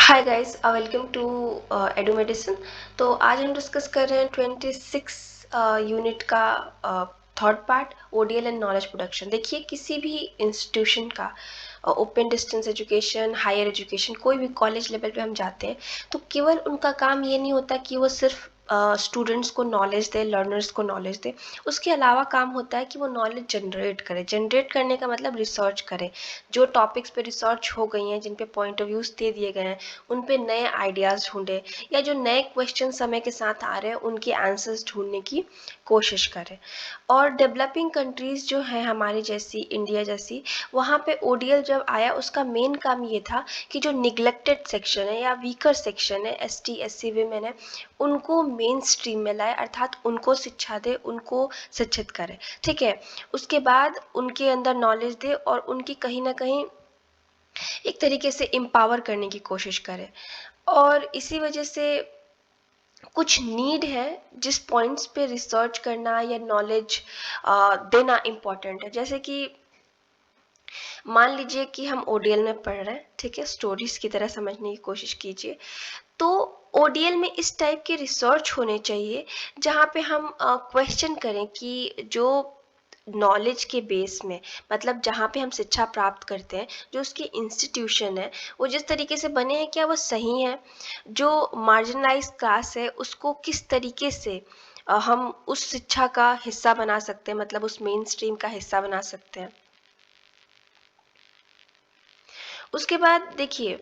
Hi guys, welcome to Edu Medicine. तो आज हम डिस्कस कर रहे हैं 26 यूनिट का third part, ODL and knowledge production. देखिए, किसी भी इंस्टीट्यूशन का open distance education, higher education, कोई भी कॉलेज लेवल पे हम जाते हैं तो केवल उनका काम ये नहीं होता कि वो सिर्फ स्टूडेंट्स को नॉलेज दे, लर्नर्स को नॉलेज दे। उसके अलावा काम होता है कि वो नॉलेज जनरेट करे। जनरेट करने का मतलब रिसर्च करे। जो टॉपिक्स पे रिसर्च हो गई हैं, जिन पे पॉइंट ऑफ व्यूज़ दे दिए गए हैं, उन पे नए आइडियाज़ ढूंढे, या जो नए क्वेश्चन समय के साथ आ रहे हैं उनके आंसर्स ढूंढने की कोशिश करें। और डेवलपिंग कंट्रीज़ जो हैं हमारी जैसी, इंडिया जैसी, वहाँ पे ओडीएल जब आया उसका मेन काम ये था कि जो निगलेक्टेड सेक्शन है या वीकर सेक्शन है, एसटी एससी वीमेन है, उनको मेन स्ट्रीम में लाए, अर्थात उनको शिक्षा दे, उनको शिक्षित करे। ठीक है, उसके बाद उनके अंदर नॉलेज दे और उनकी कहीं ना कहीं एक तरीके से एम्पावर करने की कोशिश करें। और इसी वजह से कुछ नीड है जिस पॉइंट्स पे रिसर्च करना या नॉलेज देना इम्पॉर्टेंट है। जैसे कि मान लीजिए कि हम ओडीएल में पढ़ रहे हैं, ठीक है, स्टोरीज की तरह समझने की कोशिश कीजिए। तो ओडीएल में इस टाइप के रिसर्च होने चाहिए जहाँ पे हम क्वेश्चन करें कि जो नॉलेज के बेस में, मतलब जहाँ पे हम शिक्षा प्राप्त करते हैं, जो उसके इंस्टीट्यूशन है, वो जिस तरीके से बने हैं क्या वो सही है? जो मार्जिनलाइज क्लास है उसको किस तरीके से हम उस शिक्षा का हिस्सा बना सकते हैं, मतलब उस मेन स्ट्रीम का हिस्सा बना सकते हैं। उसके बाद देखिए,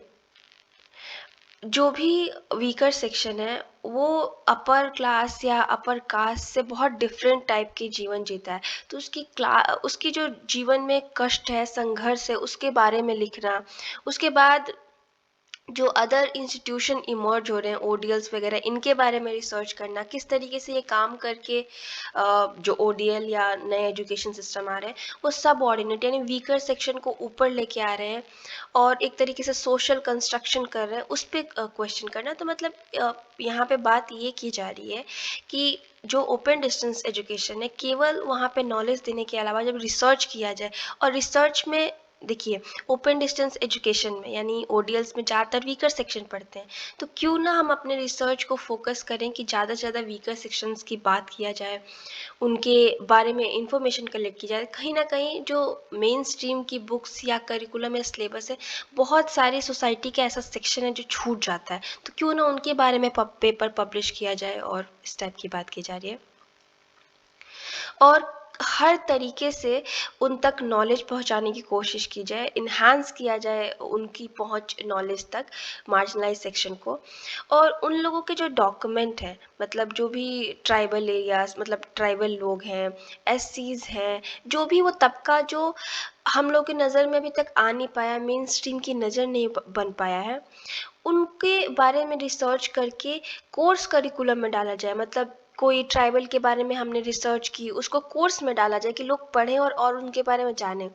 जो भी वीकर सेक्शन है वो अपर क्लास या अपर कास्ट से बहुत डिफरेंट टाइप की जीवन जीता है। तो उसकी जो जीवन में कष्ट है, संघर्ष है, उसके बारे में लिखना। उसके बाद जो अदर इंस्टीट्यूशन इमर्ज हो रहे हैं, ओडीएल्स वगैरह, इनके बारे में रिसर्च करना, किस तरीके से ये काम करके जो ओडीएल या नए एजुकेशन सिस्टम आ रहे हैं वो सब ऑर्डिनेट यानी वीकर सेक्शन को ऊपर लेके आ रहे हैं और एक तरीके से सोशल कंस्ट्रक्शन कर रहे हैं, उस पर क्वेश्चन करना। तो मतलब यहाँ पे बात ये की जा रही है कि जो ओपन डिस्टेंस एजुकेशन है, केवल वहाँ पे नॉलेज देने के अलावा जब रिसर्च किया जाए, और रिसर्च में देखिए, ओपन डिस्टेंस एजुकेशन में यानी ओडीएल्स में ज़्यादातर वीकर सेक्शन पढ़ते हैं, तो क्यों ना हम अपने रिसर्च को फोकस करें कि ज़्यादा से ज़्यादा वीकर सेक्शंस की बात किया जाए, उनके बारे में इंफॉर्मेशन कलेक्ट की जाए। कहीं ना कहीं जो मेन स्ट्रीम की बुक्स या करिकुलम या सिलेबस है, बहुत सारी सोसाइटी का ऐसा सेक्शन है जो छूट जाता है, तो क्यों ना उनके बारे में पेपर पब्लिश किया जाए, और इस टाइप की बात की जा रही है। और हर तरीके से उन तक नॉलेज पहुंचाने की कोशिश की जाए, इन्हांस किया जाए उनकी पहुंच नॉलेज तक, मार्जिनलाइज सेक्शन को। और उन लोगों के जो डॉक्यूमेंट हैं, मतलब जो भी ट्राइबल एरियाज, मतलब ट्राइबल लोग हैं, एससीज हैं, जो भी वो तबका जो हम लोग की नज़र में अभी तक आ नहीं पाया, मेन स्ट्रीम की नज़र नहीं बन पाया है, उनके बारे में रिसर्च करके कोर्स करिकुलम में डाला जाए। मतलब कोई ट्राइबल के बारे में हमने रिसर्च की, उसको कोर्स में डाला जाए कि लोग पढ़ें और उनके बारे में जानें।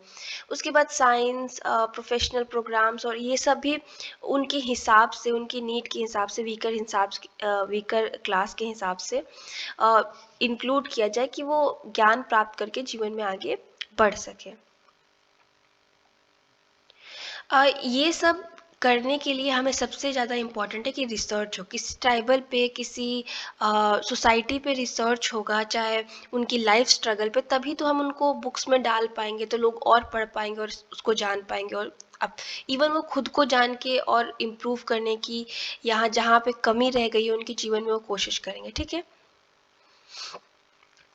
उसके बाद साइंस, प्रोफेशनल प्रोग्राम्स और ये सब भी उनके हिसाब से, उनकी नीड के हिसाब से, वीकर क्लास के हिसाब से इंक्लूड किया जाए कि वो ज्ञान प्राप्त करके जीवन में आगे बढ़ सके। ये सब करने के लिए हमें सबसे ज़्यादा इम्पॉर्टेंट है कि रिसर्च हो। किसी ट्राइबल पे, किसी सोसाइटी पे रिसर्च होगा, चाहे उनकी लाइफ स्ट्रगल पे, तभी तो हम उनको बुक्स में डाल पाएंगे, तो लोग और पढ़ पाएंगे और उसको जान पाएंगे। और अब इवन वो खुद को जान के और इम्प्रूव करने की, यहाँ जहाँ पे कमी रह गई है उनके जीवन में, वो कोशिश करेंगे। ठीक है,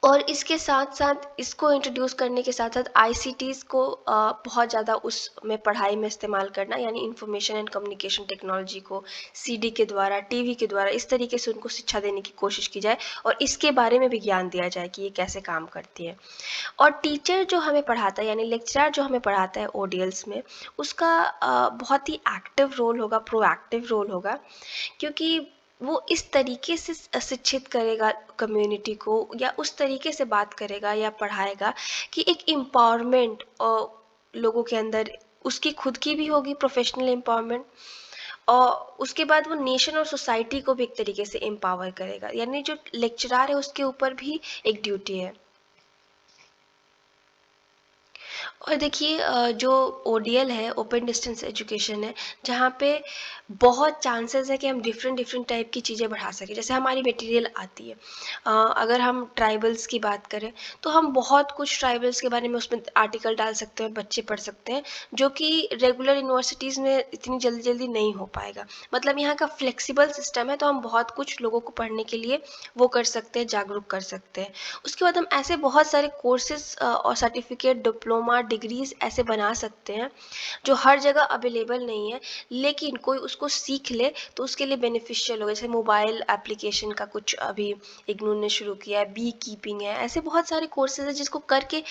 और इसके साथ साथ, इसको इंट्रोड्यूस करने के साथ साथ आईसीटीज़ को बहुत ज़्यादा उसमें पढ़ाई में इस्तेमाल करना, यानी इंफॉर्मेशन एंड कम्युनिकेशन टेक्नोलॉजी को सीडी के द्वारा, टीवी के द्वारा, इस तरीके से उनको शिक्षा देने की कोशिश की जाए और इसके बारे में भी ज्ञान दिया जाए कि ये कैसे काम करती है। और टीचर जो हमें पढ़ाता है, यानी लेक्चरर जो हमें पढ़ाता है ओडीएल्स में, उसका बहुत ही एक्टिव रोल होगा, प्रोएक्टिव रोल होगा, क्योंकि वो इस तरीके से शिक्षित करेगा कम्युनिटी को, या उस तरीके से बात करेगा या पढ़ाएगा कि एक एम्पावरमेंट लोगों के अंदर, उसकी खुद की भी होगी प्रोफेशनल एम्पावरमेंट, और उसके बाद वो नेशन और सोसाइटी को भी एक तरीके से एम्पावर करेगा। यानी जो लेक्चरार है उसके ऊपर भी एक ड्यूटी है। और देखिए जो ओडीएल है, ओपन डिस्टेंस एजुकेशन है, जहाँ पे बहुत चांसेस है कि हम डिफरेंट डिफरेंट टाइप की चीज़ें बढ़ा सकें। जैसे हमारी मटेरियल आती है, अगर हम ट्राइबल्स की बात करें तो हम बहुत कुछ ट्राइबल्स के बारे में उसमें आर्टिकल डाल सकते हैं, बच्चे पढ़ सकते हैं, जो कि रेगुलर यूनिवर्सिटीज़ में इतनी जल्दी जल्दी नहीं हो पाएगा। मतलब यहाँ का फ्लेक्सिबल सिस्टम है, तो हम बहुत कुछ लोगों को पढ़ने के लिए वो कर सकते हैं, जागरूक कर सकते हैं। उसके बाद हम ऐसे बहुत सारे कोर्सेज और सर्टिफिकेट, डिप्लोमा, डिग्रीज ऐसे बना सकते हैं जो हर जगह अवेलेबल नहीं है, लेकिन कोई उसको सीख ले तो उसके लिए बेनिफिशियल होगा। जैसे मोबाइल एप्लीकेशन का कुछ अभी इग्नू ने शुरू किया है, बी कीपिंग है, ऐसे बहुत सारे कोर्सेज हैं जिसको करके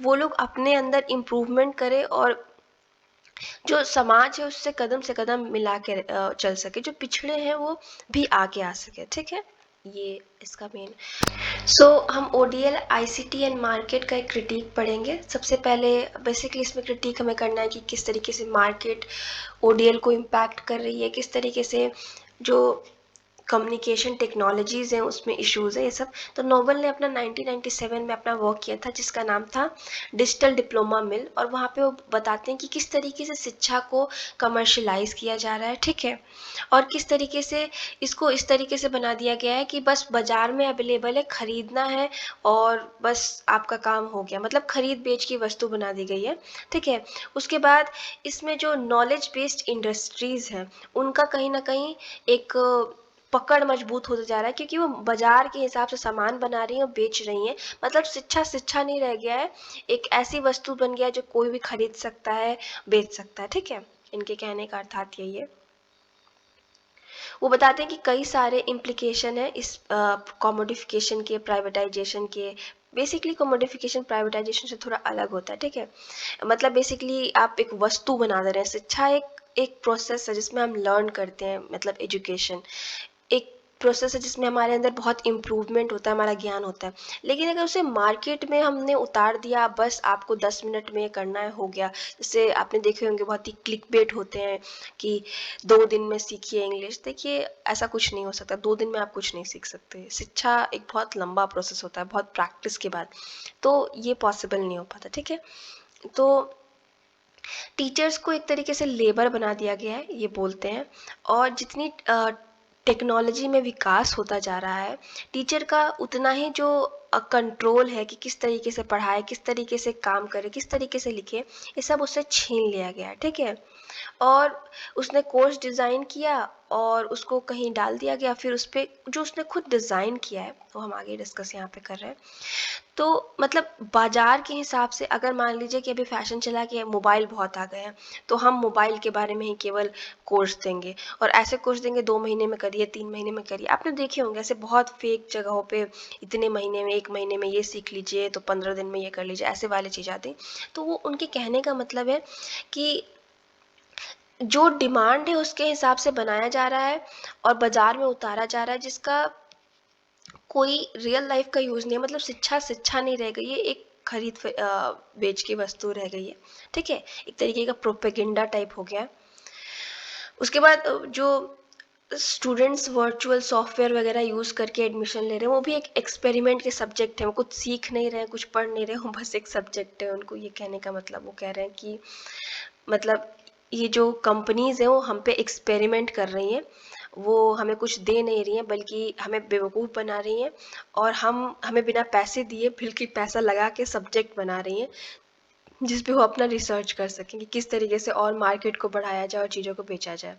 वो लोग अपने अंदर इम्प्रूवमेंट करें और जो समाज है उससे कदम से कदम मिला के चल सके, जो पिछड़े हैं वो भी आगे आ सके। ठीक है, ये इसका मेन। सो हम ओडीएल, आईसीटी एंड मार्केट का एक क्रिटिक पढ़ेंगे। सबसे पहले बेसिकली इसमें क्रिटिक हमें करना है कि किस तरीके से मार्केट ओडीएल को इम्पैक्ट कर रही है, किस तरीके से जो कम्युनिकेशन टेक्नोलॉजीज़ हैं उसमें इश्यूज़ हैं, ये सब। तो नोबल ने अपना 1997 में अपना वर्क किया था जिसका नाम था डिजिटल डिप्लोमा मिल, और वहाँ पे वो बताते हैं कि किस तरीके से शिक्षा को कमर्शलाइज किया जा रहा है। ठीक है, और किस तरीके से इसको इस तरीके से बना दिया गया है कि बस बाजार में अवेलेबल है, खरीदना है और बस आपका काम हो गया, मतलब खरीद बेच की वस्तु बना दी गई है। ठीक है, उसके बाद इसमें जो नॉलेज बेस्ड इंडस्ट्रीज़ हैं उनका कहीं ना कहीं एक पकड़ मजबूत होता जा रहा है, क्योंकि वो बाजार के हिसाब से सामान बना रही हैं और बेच रही हैं। मतलब शिक्षा शिक्षा नहीं रह गया है, एक ऐसी वस्तु बन गया है जो कोई भी खरीद सकता है, बेच सकता है। ठीक है, इनके कहने का अर्थात यही है। वो बताते हैं कि कई सारे इम्प्लीकेशन है इस कॉमोडिफिकेशन के, प्राइवेटाइजेशन के। बेसिकली कॉमोडिफिकेशन प्राइवेटाइजेशन से थोड़ा अलग होता है। ठीक है, मतलब बेसिकली आप एक वस्तु बना दे रहे हैं। शिक्षा एक एक प्रोसेस है जिसमें हम लर्न करते हैं, मतलब एजुकेशन एक प्रोसेस है जिसमें हमारे अंदर बहुत इम्प्रूवमेंट होता है, हमारा ज्ञान होता है। लेकिन अगर उसे मार्केट में हमने उतार दिया, बस आपको 10 मिनट में करना है, हो गया। जैसे आपने देखे होंगे बहुत ही क्लिक बेट होते हैं कि 2 दिन में सीखिए इंग्लिश। देखिए ऐसा कुछ नहीं हो सकता, 2 दिन में आप कुछ नहीं सीख सकते। शिक्षा एक बहुत लंबा प्रोसेस होता है, बहुत प्रैक्टिस के बाद, तो ये पॉसिबल नहीं हो पाता। ठीक है, तो टीचर्स को एक तरीके से लेबर बना दिया गया है, ये बोलते हैं। और जितनी टेक्नोलॉजी में विकास होता जा रहा है, टीचर का उतना ही जो कंट्रोल है कि किस तरीके से पढ़ाए, किस तरीके से काम करे, किस तरीके से लिखे, ये सब उससे छीन लिया गया है। ठीक है, और उसने कोर्स डिज़ाइन किया और उसको कहीं डाल दिया गया, फिर उस पर जो उसने खुद डिज़ाइन किया है वो हम आगे डिस्कस यहाँ पे कर रहे हैं। तो मतलब बाजार के हिसाब से अगर मान लीजिए कि अभी फैशन चला कि मोबाइल बहुत आ गए हैं, तो हम मोबाइल के बारे में ही केवल कोर्स देंगे, और ऐसे कोर्स देंगे 2 महीने में करिए, 3 महीने में करिए। आपने देखे होंगे ऐसे बहुत फेक जगहों पे, इतने महीने में, 1 महीने में ये सीख लीजिए तो 15 दिन में ये कर लीजिए, ऐसे वाली चीज़ आती। तो वो उनके कहने का मतलब है कि जो डिमांड है उसके हिसाब से बनाया जा रहा है और बाजार में उतारा जा रहा है, जिसका कोई रियल लाइफ का यूज़ नहीं है। मतलब शिक्षा शिक्षा नहीं रह गई है, एक खरीद बेच की वस्तु रह गई है। ठीक है, एक तरीके का प्रोपेगेंडा टाइप हो गया है। उसके बाद जो स्टूडेंट्स वर्चुअल सॉफ्टवेयर वगैरह यूज़ करके एडमिशन ले रहे हैं, वो भी एक एक्सपेरिमेंट के सब्जेक्ट हैं। वो कुछ सीख नहीं रहे हैं, कुछ पढ़ नहीं रहे हैं, वो बस एक सब्जेक्ट है उनको। ये कहने का मतलब वो कह रहे हैं कि मतलब ये जो कंपनीज़ हैं वो हम पे एक्सपेरिमेंट कर रही हैं, वो हमें कुछ दे नहीं रही हैं बल्कि हमें बेवकूफ़ बना रही हैं, और हमें बिना पैसे दिए बल्कि पैसा लगा के सब्जेक्ट बना रही हैं, जिस पे वो अपना रिसर्च कर सकें कि किस तरीके से और मार्केट को बढ़ाया जाए और चीज़ों को बेचा जाए।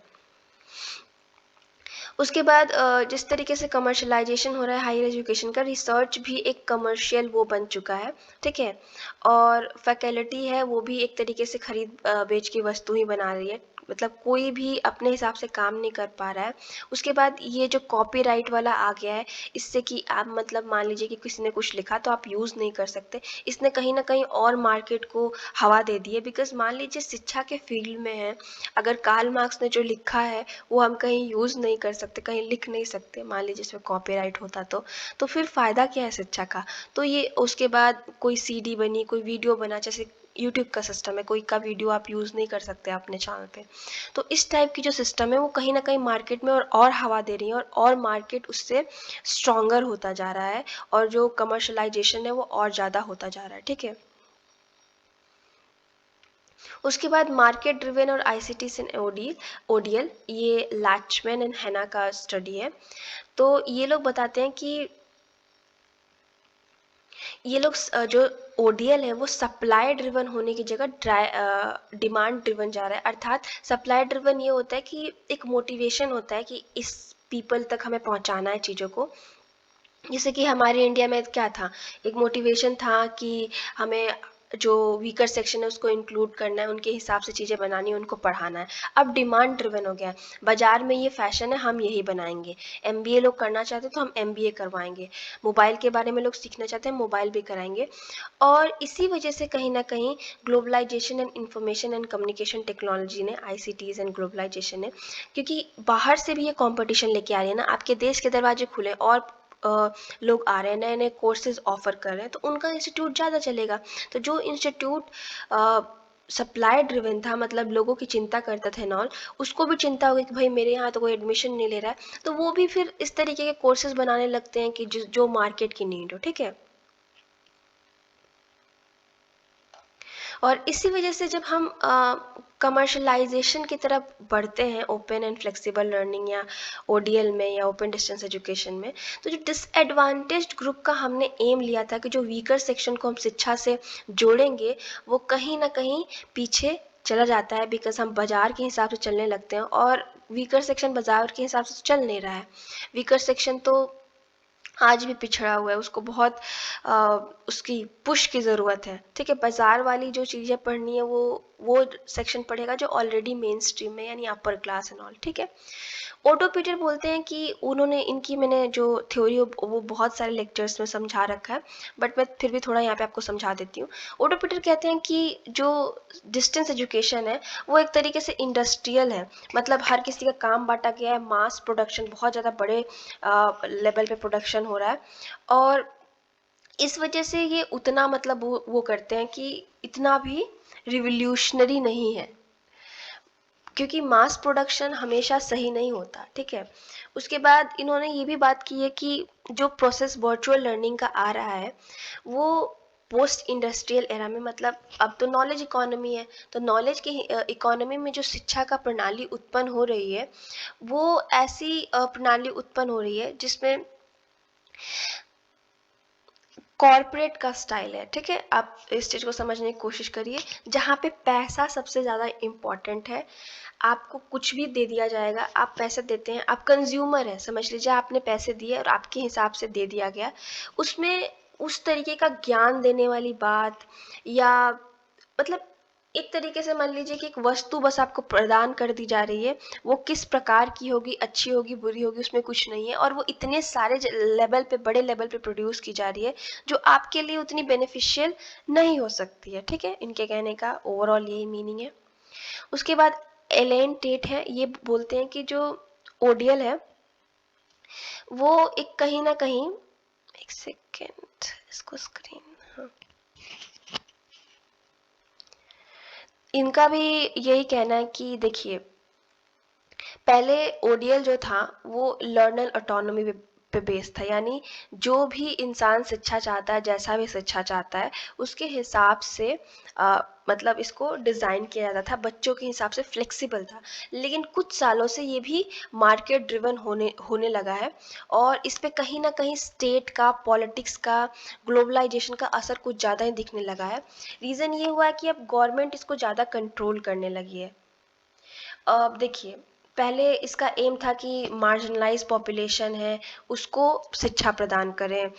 उसके बाद जिस तरीके से कमर्शलाइजेशन हो रहा है हायर एजुकेशन का, रिसर्च भी एक कमर्शियल वो बन चुका है। ठीक है, और फैकल्टी है वो भी एक तरीके से खरीद बेच की वस्तु ही बना रही है। मतलब कोई भी अपने हिसाब से काम नहीं कर पा रहा है। उसके बाद ये जो कॉपीराइट वाला आ गया है, इससे कि आप मतलब मान लीजिए कि किसी ने कुछ लिखा तो आप यूज़ नहीं कर सकते। इसने कहीं ना कहीं और मार्केट को हवा दे दी है, बिकॉज मान लीजिए शिक्षा के फील्ड में है, अगर कार्ल मार्क्स ने जो लिखा है वो हम कहीं यूज़ नहीं कर सकते, कहीं लिख नहीं सकते, मान लीजिए इसमें कॉपीराइट होता तो फिर फ़ायदा क्या है शिक्षा का। तो ये उसके बाद कोई सीडी बनी, कोई वीडियो बना, जैसे यूट्यूब का सिस्टम है, कोई का वीडियो आप यूज़ नहीं कर सकते अपने चैनल पे। तो इस टाइप की जो सिस्टम है वो कहीं ना कहीं मार्केट में और हवा दे रही है, और मार्केट उससे स्ट्रॉन्गर होता जा रहा है, और जो कमर्शलाइजेशन है वो और ज़्यादा होता जा रहा है। ठीक है, उसके बाद मार्केट ड्रिवन और आईसीटीज एंड ओडीएल, ये लैचमैन एंड हैना का स्टडी है। तो ये लोग बताते हैं कि ये लोग जो ओडीएल है वो सप्लाई ड्रिवन होने की जगह डिमांड ड्रिवन जा रहा है। अर्थात सप्लाई ड्रिवन ये होता है कि एक मोटिवेशन होता है कि इस पीपल तक हमें पहुंचाना है चीज़ों को। जैसे कि हमारे इंडिया में क्या था, एक मोटिवेशन था कि हमें जो वीकर सेक्शन है उसको इंक्लूड करना है, उनके हिसाब से चीज़ें बनानी है, उनको पढ़ाना है। अब डिमांड ड्रिवन हो गया है, बाजार में ये फैशन है, हम यही बनाएंगे। एमबीए लोग करना चाहते हैं तो हम एमबीए करवाएंगे, मोबाइल के बारे में लोग सीखना चाहते हैं, मोबाइल भी कराएंगे। और इसी वजह से कहीं ना कहीं globalisation and information and communication technology ने, आईसीटीज एंड ग्लोबलाइजेशन ने, क्योंकि बाहर से भी ये कंपटीशन लेके आ रही है ना, आपके देश के दरवाजे खुले और लोग आ रहे हैं, नए नए कोर्सेज ऑफर कर रहे हैं, तो उनका इंस्टीट्यूट ज़्यादा चलेगा। तो जो इंस्टीट्यूट सप्लाई ड्रिवन था, मतलब लोगों की चिंता करता था नॉल, उसको भी चिंता होगी कि भाई मेरे यहाँ तो कोई एडमिशन नहीं ले रहा है, तो वो भी फिर इस तरीके के कोर्सेज बनाने लगते हैं कि जो मार्केट की नीड हो। ठीक है, और इसी वजह से जब हम कमर्शलाइजेशन की तरफ बढ़ते हैं, ओपन एंड फ्लेक्सिबल लर्निंग या ओडीएल में या ओपन डिस्टेंस एजुकेशन में, तो जो डिसएडवांटेज्ड ग्रुप का हमने एम लिया था कि जो वीकर सेक्शन को हम शिक्षा से जोड़ेंगे, वो कहीं ना कहीं पीछे चला जाता है, बिकॉज हम बाजार के हिसाब से चलने लगते हैं, और वीकर सेक्शन बाजार के हिसाब से चल नहीं रहा है। वीकर सेक्शन तो आज भी पिछड़ा हुआ है, उसको बहुत उसकी पुश की ज़रूरत है। ठीक है, बाज़ार वाली जो चीज़ें पढ़नी है वो सेक्शन पढ़ेगा जो ऑलरेडी मेन स्ट्रीम में, यानी अपर क्लास एंड ऑल। ठीक है, ऑटो पीटर बोलते हैं कि उन्होंने, इनकी मैंने जो थ्योरी वो बहुत सारे लेक्चर्स में समझा रखा है, बट मैं फिर भी थोड़ा यहाँ पे आपको समझा देती हूँ। ऑटो पीटर कहते हैं कि जो डिस्टेंस एजुकेशन है वो एक तरीके से इंडस्ट्रियल है, मतलब हर किसी का काम बांटा गया है, मास प्रोडक्शन, बहुत ज़्यादा बड़े लेवल पे प्रोडक्शन हो रहा है, और इस वजह से ये उतना, मतलब वो करते हैं कि इतना भी रिवोल्यूशनरी नहीं है, क्योंकि मास प्रोडक्शन हमेशा सही नहीं होता। ठीक है, उसके बाद इन्होंने ये भी बात की है कि जो प्रोसेस वर्चुअल लर्निंग का आ रहा है वो पोस्ट इंडस्ट्रियल एरा में, मतलब अब तो नॉलेज इकोनॉमी है, तो नॉलेज की इकोनॉमी में जो शिक्षा का प्रणाली उत्पन्न हो रही है वो ऐसी प्रणाली उत्पन्न हो रही है जिसमें कॉर्पोरेट का स्टाइल है। ठीक है, आप इस चीज़ को समझने की कोशिश करिए, जहाँ पे पैसा सबसे ज़्यादा इम्पॉर्टेंट है। आपको कुछ भी दे दिया जाएगा, आप पैसे देते हैं, आप कंज्यूमर हैं, समझ लीजिए आपने पैसे दिए और आपके हिसाब से दे दिया गया। उसमें उस तरीके का ज्ञान देने वाली बात, या मतलब एक तरीके से मान लीजिए कि एक वस्तु बस आपको प्रदान कर दी जा रही है, वो किस प्रकार की होगी, अच्छी होगी बुरी होगी, उसमें कुछ नहीं है, और वो इतने सारे लेवल पे, बड़े लेवल पे प्रोड्यूस की जा रही है जो आपके लिए उतनी बेनिफिशियल नहीं हो सकती है। ठीक है, इनके कहने का ओवरऑल यही मीनिंग है। उसके बाद एलेन टेट है, ये बोलते हैं कि जो ओडीएल है वो एक कहीं ना कहीं, एक सेकेंड, इसको स्क्रीन, हाँ, इनका भी यही कहना है कि देखिए, पहले ओडीएल जो था वो लर्नर ऑटोनॉमी पे बेस्ड था, यानी जो भी इंसान शिक्षा चाहता है, जैसा भी शिक्षा चाहता है, उसके हिसाब से मतलब इसको डिज़ाइन किया जाता था, बच्चों के हिसाब से फ्लेक्सिबल था। लेकिन कुछ सालों से ये भी मार्केट ड्रिवन होने लगा है, और इस पे कहीं ना कहीं स्टेट का, पॉलिटिक्स का, ग्लोबलाइजेशन का असर कुछ ज़्यादा ही दिखने लगा है। रीज़न ये हुआ है कि अब गवर्नमेंट इसको ज़्यादा कंट्रोल करने लगी है। अब देखिए, पहले इसका एम था कि मार्जिनलाइज पॉपुलेशन है उसको शिक्षा प्रदान करें,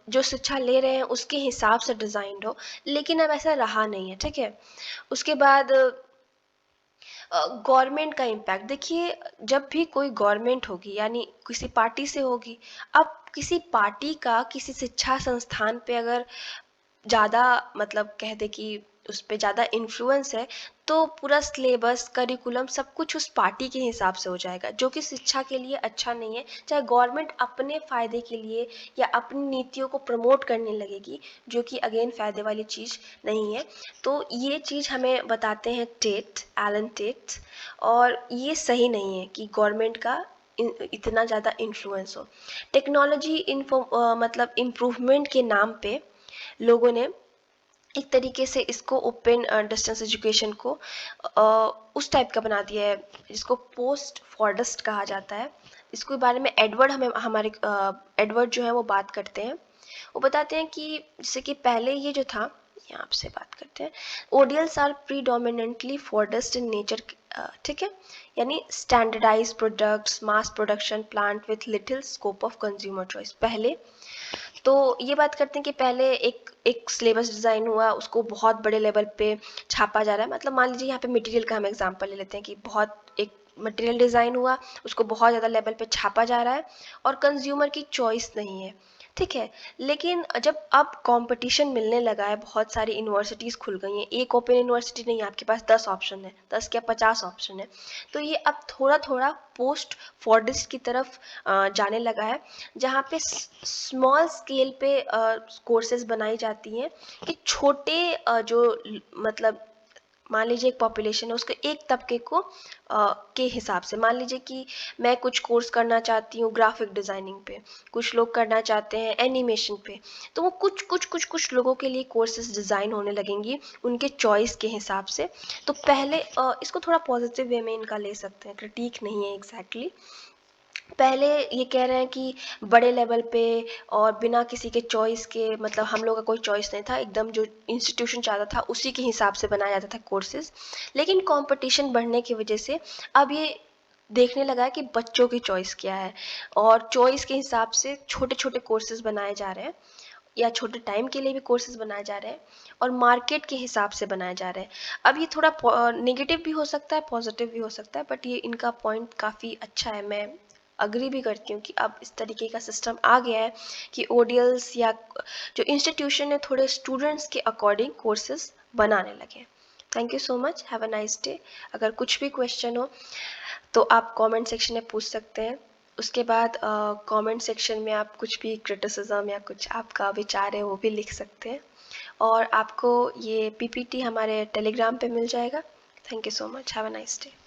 जो शिक्षा ले रहे हैं उसके हिसाब से डिज़ाइंड हो, लेकिन अब ऐसा रहा नहीं है। ठीक है, उसके बाद गवर्नमेंट का इम्पैक्ट देखिए, जब भी कोई गवर्नमेंट होगी यानी किसी पार्टी से होगी, अब किसी पार्टी का किसी शिक्षा संस्थान पे अगर ज़्यादा, मतलब कह दे कि उस पे ज़्यादा इन्फ्लुएंस है, तो पूरा सिलेबस, करिकुलम, सब कुछ उस पार्टी के हिसाब से हो जाएगा, जो कि शिक्षा के लिए अच्छा नहीं है। चाहे गवर्नमेंट अपने फ़ायदे के लिए या अपनी नीतियों को प्रमोट करने लगेगी, जो कि अगेन फ़ायदे वाली चीज़ नहीं है। तो ये चीज़ हमें बताते हैं एलन टेट, और ये सही नहीं है कि गवर्नमेंट का इतना ज़्यादा इन्फ्लुएंस हो। टेक्नोलॉजी मतलब इम्प्रूवमेंट के नाम पे लोगों ने एक तरीके से इसको ओपन डिस्टेंस एजुकेशन को उस टाइप का बना दिया है जिसको पोस्ट फॉरडस्ट कहा जाता है। इसके बारे में एडवर्ड हमारे एडवर्ड जो है वो बात करते हैं। वो बताते हैं कि जैसे कि पहले ये जो था, यहाँ आपसे बात करते हैं, ODLs are predominantly Fordist in nature, ठीक है, यानी standardised products, mass production plant with little scope of consumer choice. पहले तो ये बात करते हैं कि पहले एक सिलेबस डिज़ाइन हुआ, उसको बहुत बड़े लेवल पे छापा जा रहा है। मतलब मान लीजिए यहाँ पे मटेरियल का हम एग्जांपल ले लेते हैं कि बहुत एक मटेरियल डिज़ाइन हुआ, उसको बहुत ज़्यादा लेवल पे छापा जा रहा है और कंज्यूमर की चॉइस नहीं है, ठीक है। लेकिन जब अब कंपटीशन मिलने लगा है, बहुत सारी यूनिवर्सिटीज़ खुल गई हैं, एक ओपन यूनिवर्सिटी नहीं है, आपके पास 10 ऑप्शन है, 10 क्या 50 ऑप्शन है। तो ये अब थोड़ा थोड़ा पोस्ट फॉरडिस्ट की तरफ जाने लगा है, जहाँ पे स्मॉल स्केल पे कोर्सेज बनाई जाती हैं कि छोटे मतलब मान लीजिए एक पॉपुलेशन है, उसके एक तबके को के हिसाब से, मान लीजिए कि मैं कुछ कोर्स करना चाहती हूँ ग्राफिक डिज़ाइनिंग पे, कुछ लोग करना चाहते हैं एनिमेशन पे, तो वो कुछ लोगों के लिए कोर्सेज डिज़ाइन होने लगेंगी उनके चॉइस के हिसाब से। तो पहले इसको थोड़ा पॉजिटिव वे में इनका ले सकते हैं, क्रिटिक नहीं है एग्जैक्टली। पहले ये कह रहे हैं कि बड़े लेवल पे और बिना किसी के चॉइस के, मतलब हम लोग का कोई चॉइस नहीं था, एकदम जो इंस्टीट्यूशन चाहता था उसी के हिसाब से बनाया जाता था कोर्सेज। लेकिन कंपटीशन बढ़ने की वजह से अब ये देखने लगा है कि बच्चों की चॉइस क्या है, और चॉइस के हिसाब से छोटे छोटे कोर्सेज बनाए जा रहे हैं, या छोटे टाइम के लिए भी कोर्सेज बनाए जा रहे हैं, और मार्केट के हिसाब से बनाए जा रहे हैं। अब ये थोड़ा नेगेटिव भी हो सकता है, पॉजिटिव भी हो सकता है, बट ये इनका पॉइंट काफ़ी अच्छा है। मैं अग्री भी करती हूँ कि अब इस तरीके का सिस्टम आ गया है कि ओडियल्स या जो इंस्टीट्यूशन है थोड़े स्टूडेंट्स के अकॉर्डिंग कोर्सेज बनाने लगे। Thank you so much, have a nice day. अगर कुछ भी क्वेश्चन हो तो आप कमेंट सेक्शन में पूछ सकते हैं। उसके बाद कमेंट सेक्शन में आप कुछ भी क्रिटिसिज्म या कुछ आपका विचार है वो भी लिख सकते हैं, और आपको ये पीपीटी हमारे टेलीग्राम पे मिल जाएगा। Thank you so much, have a nice day.